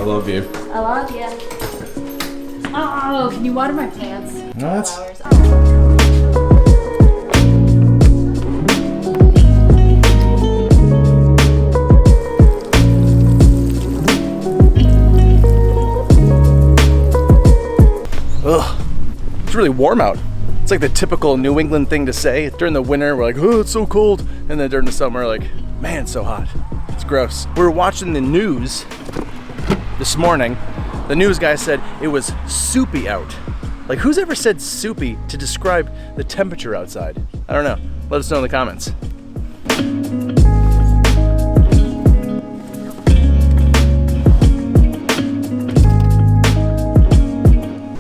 love you. I love you. Oh, can you water my plants? What? Flowers. Ugh, it's really warm out. It's like the typical New England thing to say. During the winter, we're like, oh, it's so cold. And then during the summer, we're like, man, it's so hot. It's gross. We were watching the news this morning. The news guy said it was soupy out. Like, who's ever said soupy to describe the temperature outside? I don't know. Let us know in the comments.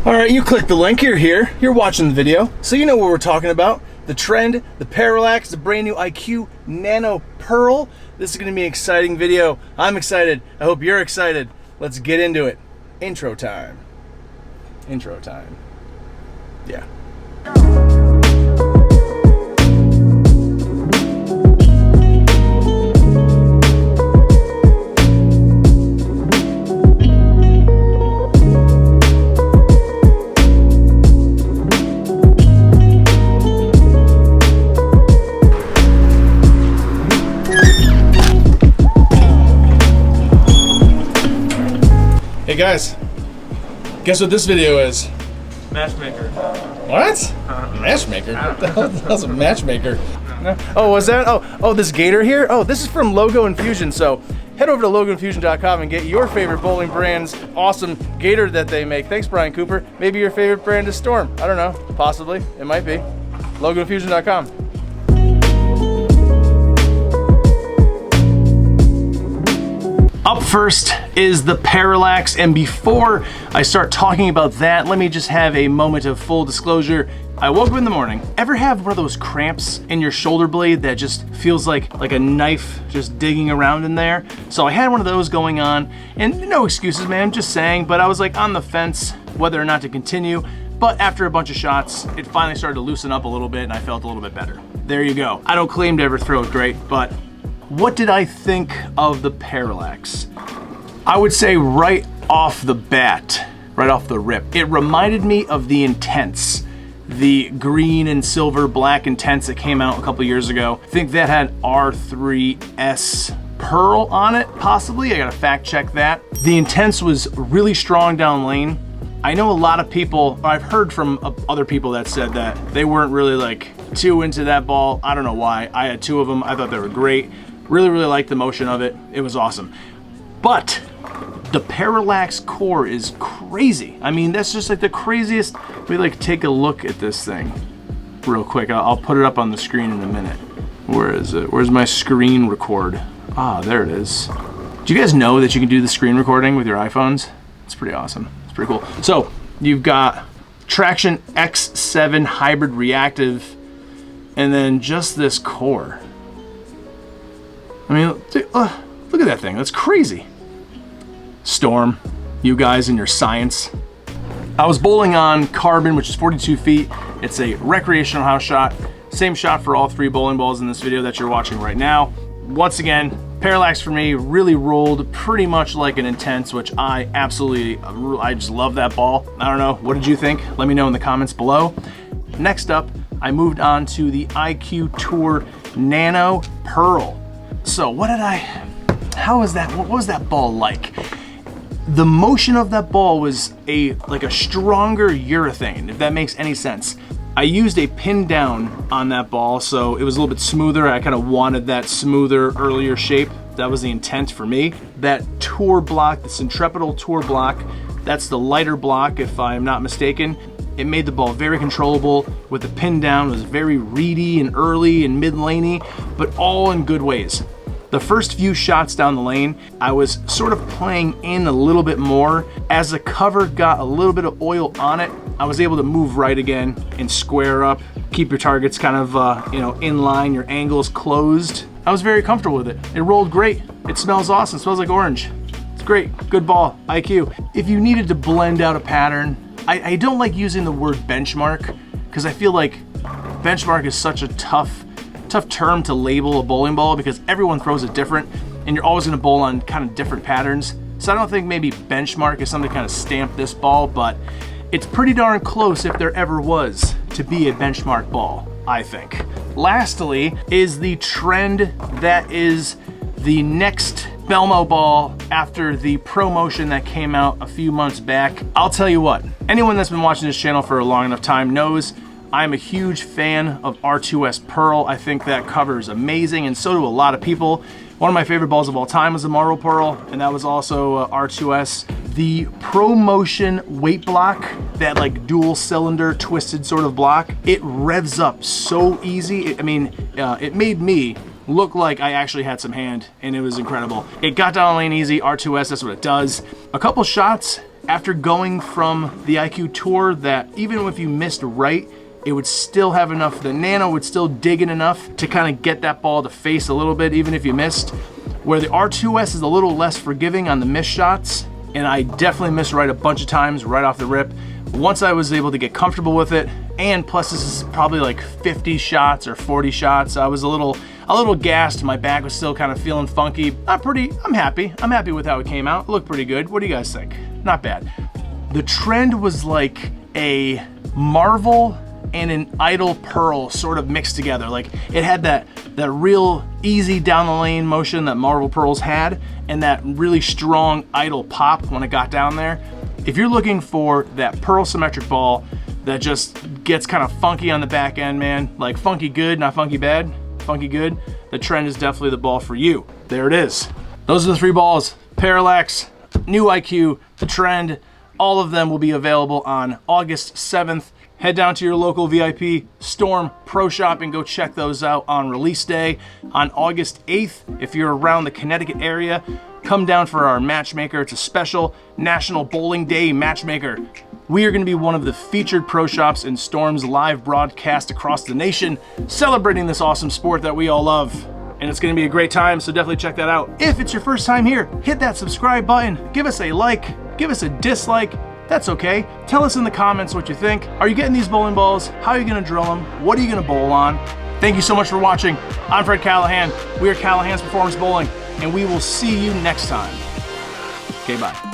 All right, you clicked the link, you're here, you're watching the video, so you know what we're talking about. The Trend, the Parallax, the brand new Tour Nano Pearl. This is gonna be an exciting video. I'm excited, I hope you're excited. Let's get into it. Intro time. Intro time. Yeah. Hey guys, guess what this video is? Matchmaker. What? Matchmaker? What the hell's a matchmaker? No. Oh, was that? Oh, this gator here? Oh, this is from LogoInfusion. So head over to LogoInfusion.com and get your favorite bowling brand's awesome gator that they make. Thanks, Brian Cooper. Maybe your favorite brand is Storm. I don't know. Possibly. It might be. LogoInfusion.com. Up first is the Parallax, and before I start talking about that, let me just have a moment of full disclosure. I woke up in the morning. Ever have one of those cramps in your shoulder blade that just feels like a knife just digging around in there? So I had one of those going on, and no excuses, man, just saying, but I was like on the fence whether or not to continue. But after a bunch of shots, it finally started to loosen up a little bit and I felt a little bit better. There you go. I don't claim to ever throw it great, but what did I think of the Parallax? I would say right off the bat, right off the rip, it reminded me of the Intense, the green and silver black Intense that came out a couple years ago. I think that had R3S Pearl on it, possibly. I gotta fact check that. The Intense was really strong down lane. I know a lot of people, I've heard from other people that said that they weren't really like too into that ball. I don't know why. I had two of them. I thought they were great. Really liked the motion of it. It was awesome. But the Parallax core is crazy. I mean, that's just like the craziest. We like take a look at this thing real quick. I'll put it up on the screen in a minute. Where is it? Where's my screen record? Ah, there it is. Do you guys know that you can do the screen recording with your iPhones? It's pretty awesome. It's pretty cool. So you've got Traction X7 hybrid reactive, and then just this core. I mean, look at that thing. That's crazy. Storm, you guys and your science. I was bowling on Carbon, which is 42 feet. It's a recreational house shot. Same shot for all three bowling balls in this video that you're watching right now. Once again, Parallax for me really rolled pretty much like an Intense, which I just love that ball. I don't know, what did you think? Let me know in the comments below. Next up, I moved on to the Tour Nano Pearl. So what was that ball like? The motion of that ball was like a stronger urethane, if that makes any sense. I used a pin down on that ball, so it was a little bit smoother. I kind of wanted that smoother, earlier shape. That was the intent for me. That Tour block, the Centripetal Tour block, that's the lighter block if I'm not mistaken. It made the ball very controllable with the pin down. It was very reedy and early and mid-laney, but all in good ways. The first few shots down the lane, I was sort of playing in a little bit more. As the cover got a little bit of oil on it, I was able to move right again and square up, keep your targets kind of in line, your angles closed. I was very comfortable with it. It rolled great. It smells awesome. It smells like orange. It's great. Good ball. IQ. If you needed to blend out a pattern, I don't like using the word benchmark because I feel like benchmark is such a tough term to label a bowling ball because everyone throws it different and you're always going to bowl on kind of different patterns. So I don't think maybe benchmark is something to kind of stamp this ball, but it's pretty darn close if there ever was to be a benchmark ball, I think. Lastly is the Trend that is the next Belmo ball after the ProMotion that came out a few months back. I'll tell you what, anyone that's been watching this channel for a long enough time knows I'm a huge fan of R2S Pearl. I think that cover is amazing, and so do a lot of people. One of my favorite balls of all time was the Marble Pearl, and that was also R2S. The ProMotion weight block, that like dual cylinder twisted sort of block, it revs up so easy. It made me look like I actually had some hand, and it was incredible. It got down the lane easy, R2S, that's what it does. A couple shots after going from the IQ Tour that even if you missed right, it would still have enough, the Nano would still dig in enough to kind of get that ball to face a little bit, even if you missed. Where the R2S is a little less forgiving on the missed shots, and I definitely missed right a bunch of times right off the rip. Once I was able to get comfortable with it, and plus this is probably like 50 shots or 40 shots, I was a little gassed. My back was still kind of feeling funky. I'm happy. I'm happy with how it came out. It looked pretty good. What do you guys think? Not bad. The Trend was like a Marvel and an idle Pearl sort of mixed together. Like it had that real easy down the lane motion that Marble Pearls had, and that really strong idle pop when it got down there. If you're looking for that Pearl symmetric ball that just gets kind of funky on the back end, man, like funky good, not funky bad, funky good, the Trend is definitely the ball for you. There it is. Those are the three balls: Parallax, new IQ, the Trend. All of them will be available on August 7th. Head down to your local VIP Storm Pro Shop and go check those out on release day. On August 8th, if you're around the Connecticut area, come down for our Matchmaker. It's a special National Bowling Day Matchmaker. We are going to be one of the featured pro shops in Storm's live broadcast across the nation, celebrating this awesome sport that we all love. And it's going to be a great time, so definitely check that out. If it's your first time here, hit that subscribe button, give us a like, give us a dislike. That's okay. Tell us in the comments what you think. Are you getting these bowling balls? How are you going to drill them? What are you going to bowl on? Thank you so much for watching. I'm Fred Callahan. We are Callahan's Performance Bowling, and we will see you next time. Okay, bye.